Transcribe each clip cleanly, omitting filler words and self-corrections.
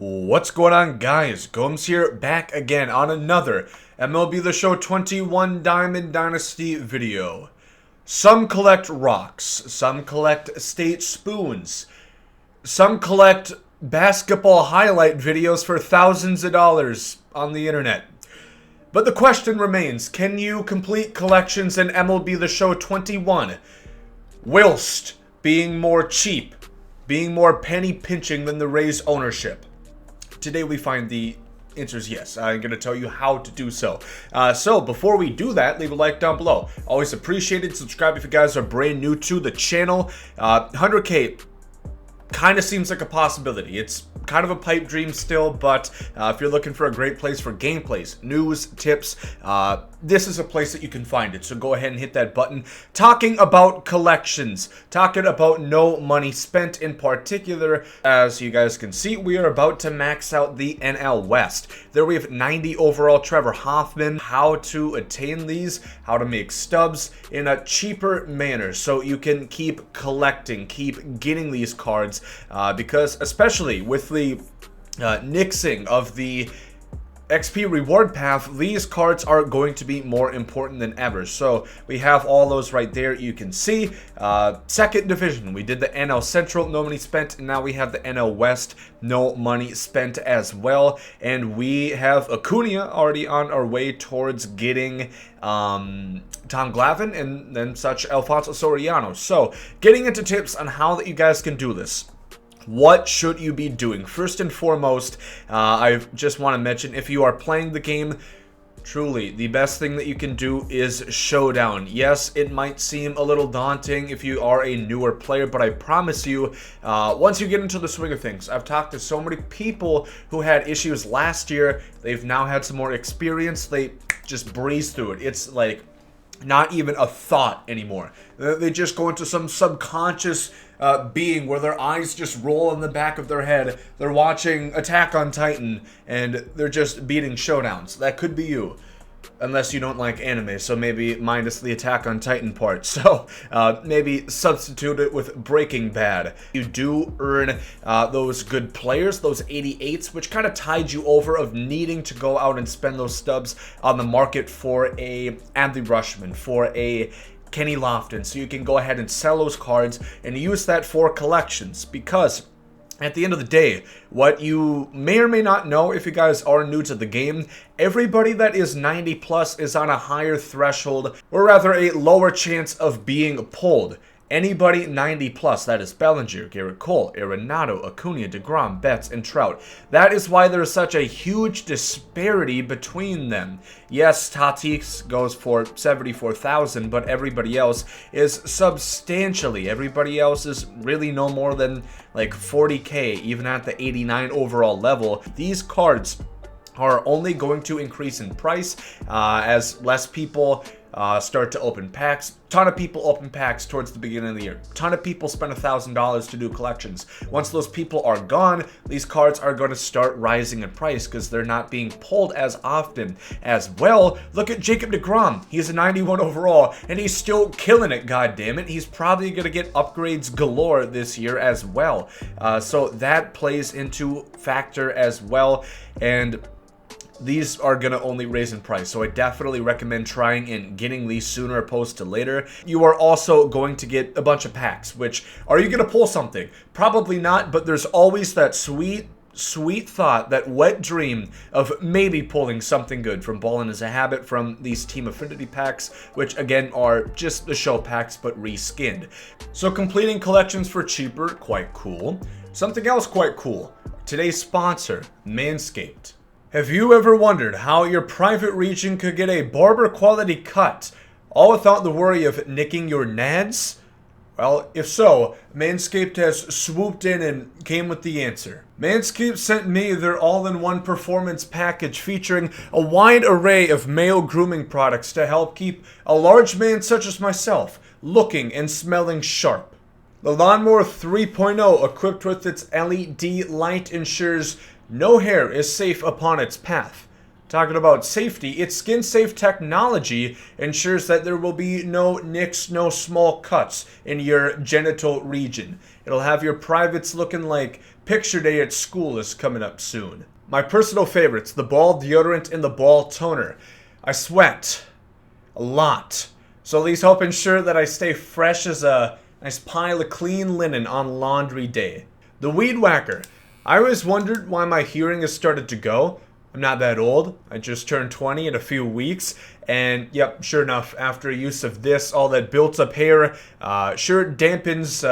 What's going on, guys? Gomes here, back again on another MLB The Show 21 Diamond Dynasty video. Some collect rocks, some collect state spoons, some collect basketball highlight videos for thousands of dollars on the internet. But the question remains, can you complete collections in MLB The Show 21 whilst being more cheap, being more penny pinching than the Rays ownership? Today we find the answer is yes. I'm going to tell you how to do so. So before we do that, leave a like down below. Always appreciated. Subscribe if you guys are brand new to the channel. 100K kind of seems like a possibility. It's kind of a pipe dream still, but if you're looking for a great place for gameplays, news, tips, this is a place that you can find it. So go ahead and hit that button. Talking about collections, talking about no money spent in particular. As you guys can see, we are about to max out the NL West. There we have 90 overall Trevor Hoffman. How to attain these, how to make stubs in a cheaper manner so you can keep collecting, keep getting these cards, because especially with the nixing of the XP reward path, these cards are going to be more important than ever. So we have all those right there. You can see second division, we did the NL Central, no money spent, and now we have the NL West, no money spent as well. And we have Acuna already on our way towards getting Tom Glavine and then such Alfonso Soriano. So getting into tips on how that you guys can do this. What should you be doing? First and foremost, I just want to mention, if you are playing the game, truly, the best thing that you can do is Showdown. Yes, it might seem a little daunting if you are a newer player, but I promise you, once you get into the swing of things, I've talked to so many people who had issues last year. They've now had some more experience. They just breeze through it. It's like not even a thought anymore. They just go into some subconscious being where their eyes just roll in the back of their head. They're watching Attack on Titan and they're just beating showdowns. That could be you, unless you don't like anime, so maybe minus the Attack on Titan part. So maybe substitute it with Breaking Bad. You do earn those good players, those 88s, which kind of tied you over of needing to go out and spend those stubs on the market for a Adley Rutschman, for a Kenny Lofton, so you can go ahead and sell those cards and use that for collections. Because at the end of the day, what you may or may not know if you guys are new to the game, everybody that is 90 plus is on a higher threshold, or rather a lower chance of being pulled. Anybody 90 plus, that is Bellinger, Garrett Cole, Arenado, Acuna, DeGrom, Betts, and Trout. That is why there's such a huge disparity between them. Yes, Tatis goes for 74,000, but everybody else is substantially. Everybody else is really no more than like 40K, even at the 89 overall level. These cards are only going to increase in price as less people start to open packs. Ton of people open packs towards the beginning of the year. Ton of people spend $1,000 to do collections. Once those people are gone, these cards are going to start rising in price because they're not being pulled as often as well. Look at Jacob DeGrom. He's a 91 overall and he's still killing it, god damn it. He's probably going to get upgrades galore this year as well. So that plays into factor as well. And these are going to only raise in price, so I definitely recommend trying and getting these sooner opposed to later. You are also going to get a bunch of packs, which, are you going to pull something? Probably not, but there's always that sweet thought, that wet dream of maybe pulling something good from Ballin' Is a Habit, from these Team Affinity packs, which again are just the show packs but reskinned. So completing collections for cheaper, quite cool. Something else quite cool, today's sponsor, Manscaped. Have you ever wondered how your private region could get a barber quality cut, all without the worry of nicking your nads? Well, if so, Manscaped has swooped in and came with the answer. Manscaped sent me their all-in-one performance package featuring a wide array of male grooming products to help keep a large man such as myself looking and smelling sharp. The Lawnmower 3.0, equipped with its LED light, ensures no hair is safe upon its path. Talking about safety, its skin-safe technology ensures that there will be no nicks, no small cuts in your genital region. It'll have your privates looking like picture day at school is coming up soon. My personal favorites, the ball deodorant and the ball toner. I sweat a lot, so these help ensure that I stay fresh as a nice pile of clean linen on laundry day. The weed whacker. I always wondered why my hearing has started to go. I'm not that old. I just turned 20 in a few weeks. And yep, sure enough, after use of this, all that built up hair sure dampens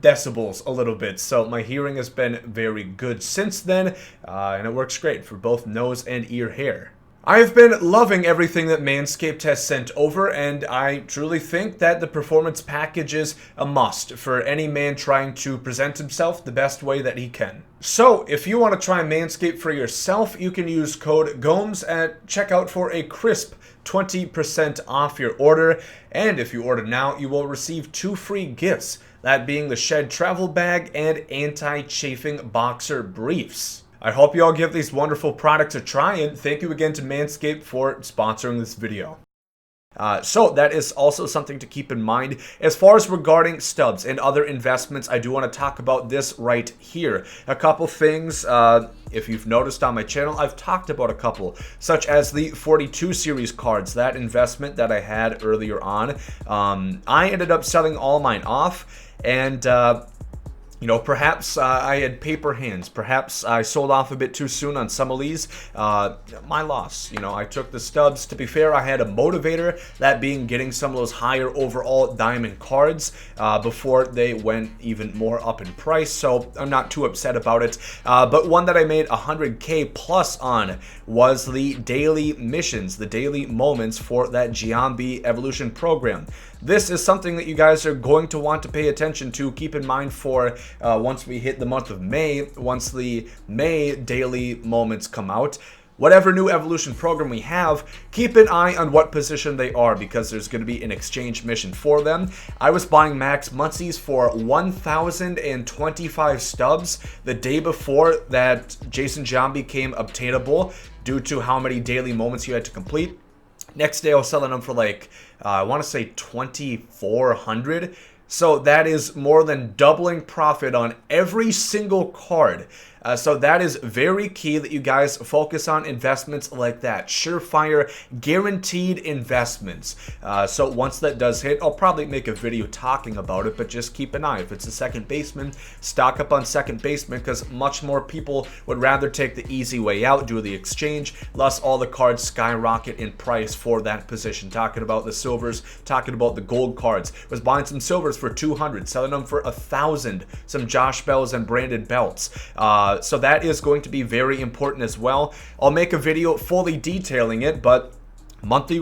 decibels a little bit. So my hearing has been very good since then. And it works great for both nose and ear hair. I have been loving everything that Manscaped has sent over, and I truly think that the performance package is a must for any man trying to present himself the best way that he can. So, if you want to try Manscaped for yourself, you can use code GOMES at checkout for a crisp 20% off your order, and if you order now, you will receive 2 free gifts, that being the Shed Travel Bag and Anti-Chafing Boxer Briefs. I hope you all give these wonderful products a try, and thank you again to Manscaped for sponsoring this video. So that is also something to keep in mind. As far as regarding Stubs and other investments, I do want to talk about this right here. A couple things, if you've noticed on my channel, I've talked about a couple, such as the 42 series cards, that investment that I had earlier on. I ended up selling all mine off, and you know, perhaps I had paper hands. Perhaps I sold off a bit too soon on some of these. My loss. You know, I took the Stubs. To be fair, I had a motivator, that being getting some of those higher overall diamond cards before they went even more up in price. So I'm not too upset about it. But one that I made 100K plus on was the daily missions, the daily moments for that Giambi Evolution program. This is something that you guys are going to want to pay attention to. Keep in mind for once we hit the month of May, once the May daily moments come out, whatever new evolution program we have, keep an eye on what position they are, because there's going to be an exchange mission for them. I was buying max muncies for 1,025 Stubs the day before that Jason John became obtainable due to how many daily moments you had to complete. Next day I was selling them for like, I want to say 2,400. So that is more than doubling profit on every single card. So that is very key that you guys focus on investments like that. Surefire, guaranteed investments. So once that does hit, I'll probably make a video talking about it, but just keep an eye. If it's a second baseman, stock up on second baseman, because much more people would rather take the easy way out, do the exchange, thus all the cards skyrocket in price for that position. Talking about the silvers, talking about the gold cards. Was buying some silvers for 200, selling them for 1,000. Some Josh Bells and branded belts. So that is going to be very important as well. I'll make a video fully detailing it, but monthly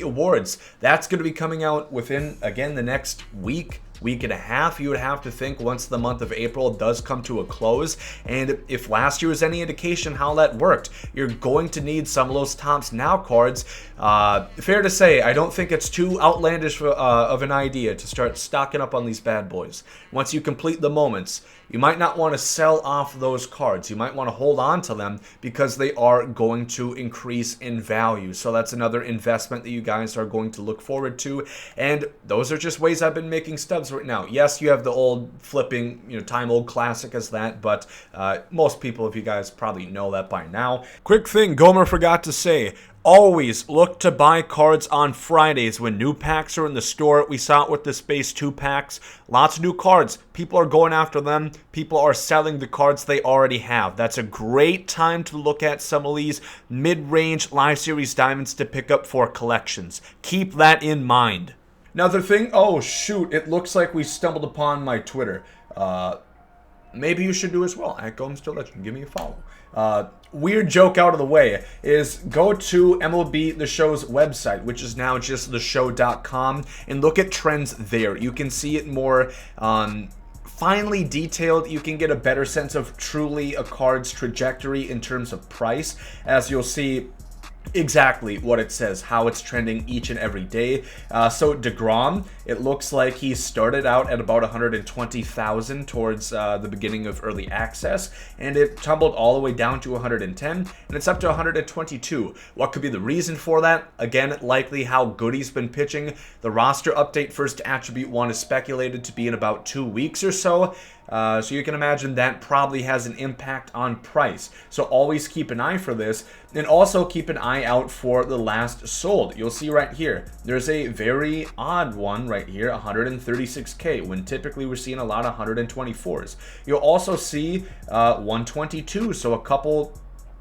awards, that's going to be coming out within, again, the next week and a half, you would have to think, once the month of April does come to a close. And if last year was any indication how that worked, you're going to need some of those Tops Now cards. Fair to say, I don't think it's too outlandish of an idea to start stocking up on these bad boys. Once you complete the moments, you might not want to sell off those cards. You might want to hold on to them because they are going to increase in value. So that's another investment that you guys are going to look forward to. And those are just ways I've been making Stubs right now. Yes, you have the old flipping, time old classic as that, but most people, if you guys probably know that by now. Quick thing Gomer forgot to say. Always look to buy cards on Fridays when new packs are in the store. We saw it with the Space 2 packs. Lots of new cards. People are going after them. People are selling the cards they already have. That's a great time to look at some of these mid-range Live Series Diamonds to pick up for collections. Keep that in mind. Another thing, oh shoot, it looks like we stumbled upon my Twitter. Maybe you should do as well, at GomesDaLegend. Give me a follow. Weird joke out of the way is go to MLB The Show's website, which is now just theshow.com, and look at trends there. You can see it more finely detailed. You can get a better sense of truly a card's trajectory in terms of price, as you'll see exactly what it says, how it's trending each and every day. So DeGrom, it looks like he started out at about 120,000 towards the beginning of early access, and it tumbled all the way down to 110, and it's up to 122. What could be the reason for that? Again, likely how good he's been pitching. The roster update first attribute 1 is speculated to be in about 2 weeks or so. So you can imagine that probably has an impact on price. So always keep an eye for this, and also keep an eye out for the last sold. You'll see right here, there's a very odd one right here, 136K, when typically we're seeing a lot of 124s. You'll also see 122, so a couple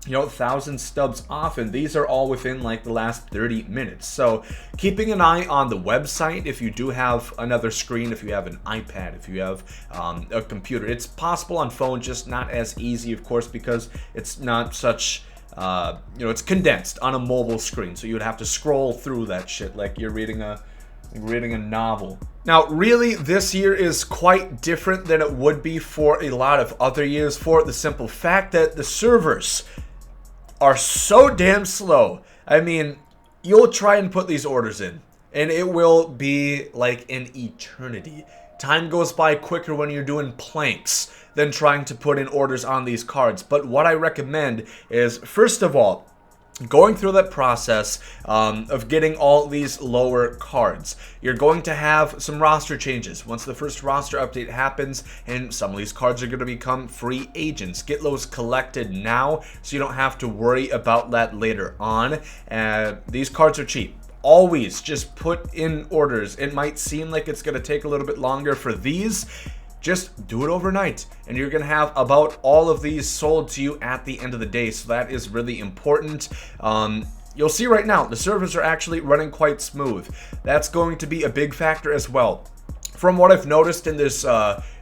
1,000 stubs off, and these are all within like the last 30 minutes. So keeping an eye on the website, if you do have another screen, if you have an iPad, if you have a computer, it's possible on phone, just not as easy, of course, because it's not such it's condensed on a mobile screen, so you would have to scroll through that shit like you're reading a novel. Now, really, this year is quite different than it would be for a lot of other years, for the simple fact that the servers are so damn slow. I mean, you'll try and put these orders in, and it will be like an eternity. Time goes by quicker when you're doing planks than trying to put in orders on these cards. But what I recommend is, first of all, going through that process of getting all these lower cards. You're going to have some roster changes once the first roster update happens, and some of these cards are going to become free agents. Get those collected now so you don't have to worry about that later on. These cards are cheap. Always just put in orders. It might seem like it's going to take a little bit longer for these. Just do it overnight, and you're going to have about all of these sold to you at the end of the day, so that is really important. You'll see right now, the servers are actually running quite smooth. That's going to be a big factor as well. From what I've noticed in this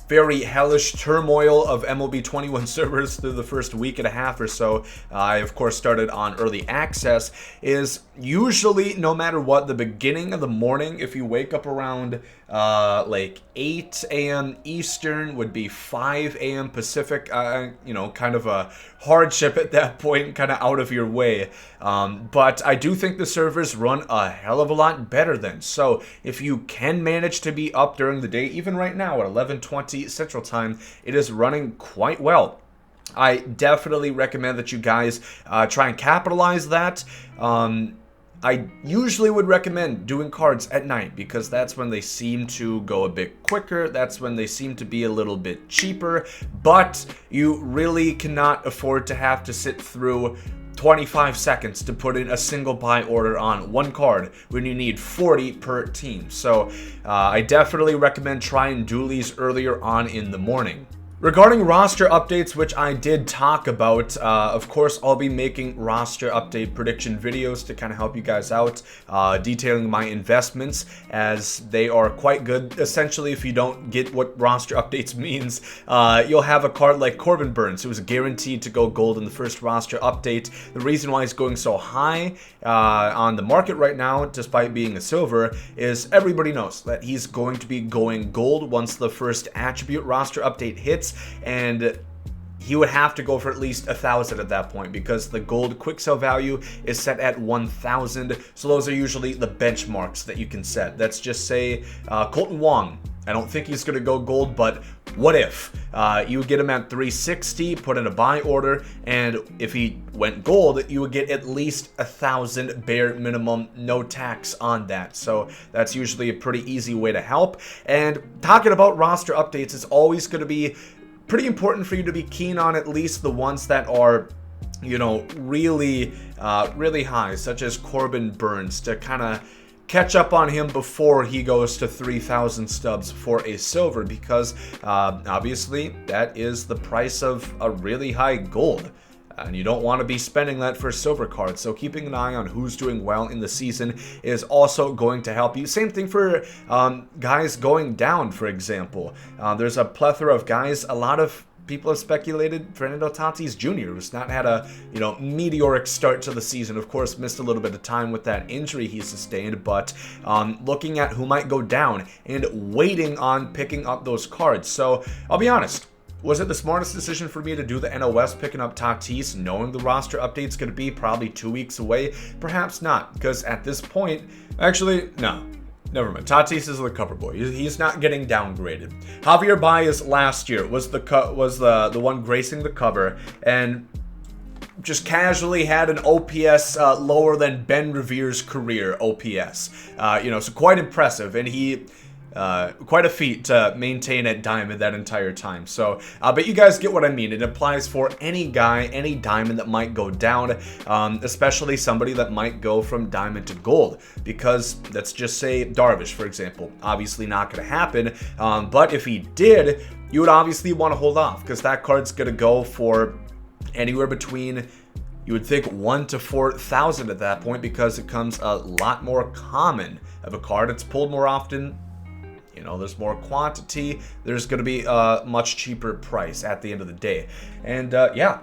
very hellish turmoil of MLB 21 servers through the first week and a half or so, I of course started on early access, is usually, no matter what, the beginning of the morning, if you wake up around like 8 a.m. Eastern, would be 5 a.m. Pacific, kind of a hardship at that point, kind of out of your way. But I do think the servers run a hell of a lot better then. So if you can manage to be up during the day, even right now at 11:20 Central Time, it is running quite well. I definitely recommend that you guys try and capitalize that. I usually would recommend doing cards at night because that's when they seem to go a bit quicker. That's when they seem to be a little bit cheaper. But you really cannot afford to have to sit through 25 seconds to put in a single buy order on one card when you need 40 per team. So I definitely recommend trying dualies earlier on in the morning. Regarding roster updates, which I did talk about, of course, I'll be making roster update prediction videos to kind of help you guys out, detailing my investments, as they are quite good. Essentially, if you don't get what roster updates means, you'll have a card like Corbin Burns, who was guaranteed to go gold in the first roster update. The reason why he's going so high on the market right now, despite being a silver, is everybody knows that he's going to be going gold once the first attribute roster update hits. And he would have to go for at least 1,000 at that point because the gold quick sell value is set at 1,000. So those are usually the benchmarks that you can set. Let's just say Colton Wong. I don't think he's going to go gold, but what if you would get him at 360, put in a buy order, and if he went gold, you would get at least 1,000 bare minimum, no tax on that. So that's usually a pretty easy way to help. And talking about roster updates, it's always going to be pretty important for you to be keen on at least the ones that are, really high, such as Corbin Burns, to kind of catch up on him before he goes to 3,000 stubs for a silver, because obviously that is the price of a really high gold. And you don't want to be spending that for silver cards. So keeping an eye on who's doing well in the season is also going to help you. Same thing for guys going down, for example. There's a plethora of guys. A lot of people have speculated Fernando Tatis Jr., who's not had a meteoric start to the season. Of course, missed a little bit of time with that injury he sustained, but looking at who might go down and waiting on picking up those cards. So I'll be honest, Was it the smartest decision for me to do the NOS picking up Tatis, knowing the roster update's going to be probably 2 weeks away? Perhaps not, because at this point, actually, no. Never mind. Tatis is the cover boy. He's not getting downgraded. Javier Baez last year was the one gracing the cover, and just casually had an OPS lower than Ben Revere's career OPS. So quite impressive, and he quite a feat to maintain at Diamond that entire time. So, but you guys get what I mean. It applies for any guy, any Diamond that might go down, especially somebody that might go from Diamond to Gold. Because let's just say Darvish, for example, obviously not going to happen. But if he did, you would obviously want to hold off because that card's going to go for anywhere between, you would think, 1,000 to 4,000 at that point, because it comes a lot more common of a card. It's pulled more often. There's more quantity. There's going to be a much cheaper price at the end of the day. And yeah,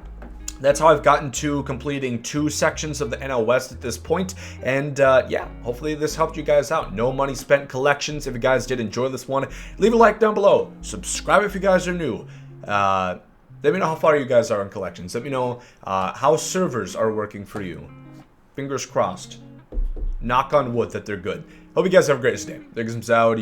that's how I've gotten to completing 2 sections of the NL West at this point. And yeah, hopefully this helped you guys out. No money spent collections. If you guys did enjoy this one, leave a like down below. Subscribe if you guys are new. Let me know how far you guys are in collections. Let me know how servers are working for you. Fingers crossed. Knock on wood that they're good. Hope you guys have a great day. There goes some Saudi.